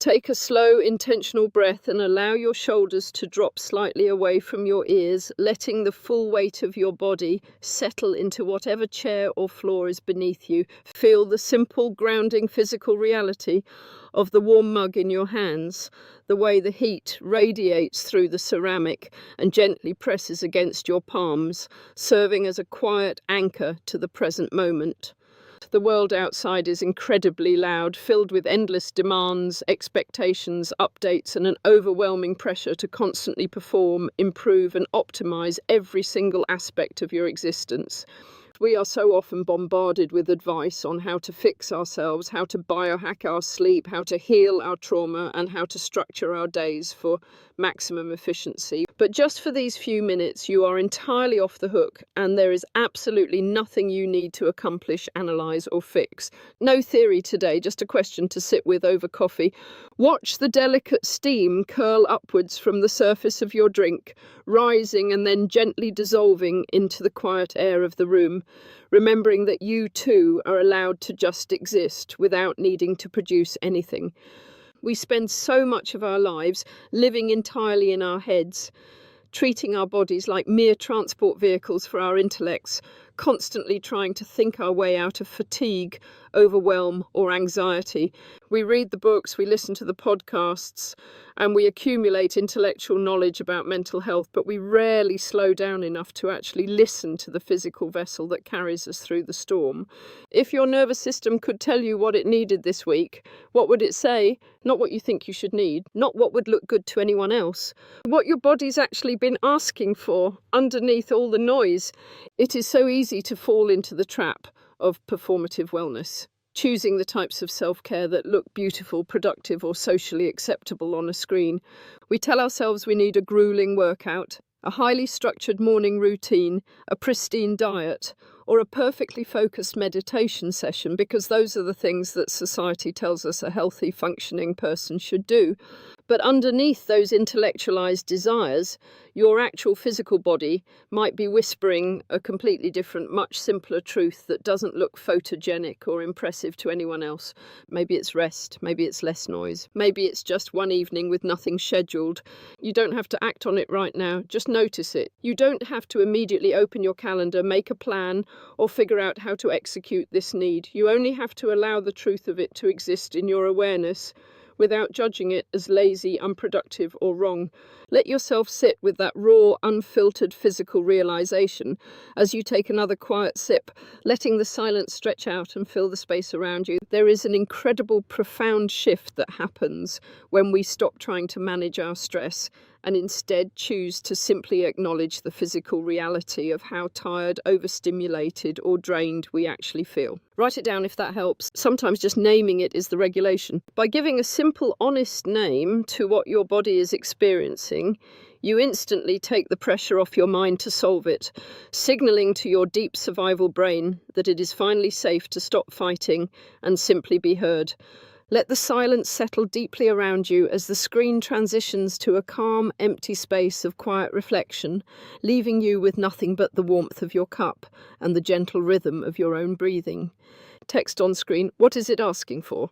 Take a slow, intentional breath and allow your shoulders to drop slightly away from your ears, letting the full weight of your body settle into whatever chair or floor is beneath you. Feel the simple, grounding physical reality of the warm mug in your hands, the way the heat radiates through the ceramic and gently presses against your palms, serving as a quiet anchor to the present moment. The world outside is incredibly loud, filled with endless demands, expectations, updates, and an overwhelming pressure to constantly perform, improve, and optimize every single aspect of your existence. We are so often bombarded with advice on how to fix ourselves, how to biohack our sleep, how to heal our trauma, and how to structure our days for maximum efficiency. But just for these few minutes, you are entirely off the hook, and there is absolutely nothing you need to accomplish, analyze, or fix. No theory today, just a question to sit with over coffee. Watch the delicate steam curl upwards from the surface of your drink, rising and then gently dissolving into the quiet air of the room, remembering that you too are allowed to just exist without needing to produce anything. We spend so much of our lives living entirely in our heads, treating our bodies like mere transport vehicles for our intellects, constantly trying to think our way out of fatigue, overwhelm, or anxiety. We read the books, we listen to the podcasts, and we accumulate intellectual knowledge about mental health, but we rarely slow down enough to actually listen to the physical vessel that carries us through the storm. If your nervous system could tell you what it needed this week, what would it say? Not what you think you should need, not what would look good to anyone else. What your body's actually been asking for underneath all the noise. It is so easy to fall into the trap of performative wellness, choosing the types of self-care that look beautiful, productive, or socially acceptable on a screen. We tell ourselves we need a grueling workout, a highly structured morning routine, a pristine diet, or a perfectly focused meditation session, because those are the things that society tells us a healthy, functioning person should do. But underneath those intellectualized desires, your actual physical body might be whispering a completely different, much simpler truth that doesn't look photogenic or impressive to anyone else. Maybe it's rest, maybe it's less noise, maybe it's just one evening with nothing scheduled. You don't have to act on it right now, just notice it. You don't have to immediately open your calendar, make a plan, or figure out how to execute this need. You only have to allow the truth of it to exist in your awareness, without judging it as lazy, unproductive, or wrong. Let yourself sit with that raw, unfiltered physical realization as you take another quiet sip, letting the silence stretch out and fill the space around you. There is an incredible, profound shift that happens when we stop trying to manage our stress and instead choose to simply acknowledge the physical reality of how tired, overstimulated, or drained we actually feel. Write it down if that helps. Sometimes just naming it is the regulation. By giving a simple, honest name to what your body is experiencing, you instantly take the pressure off your mind to solve it, signaling to your deep survival brain that it is finally safe to stop fighting and simply be heard. Let the silence settle deeply around you as the screen transitions to a calm, empty space of quiet reflection, leaving you with nothing but the warmth of your cup and the gentle rhythm of your own breathing. Text on screen, what is it asking for?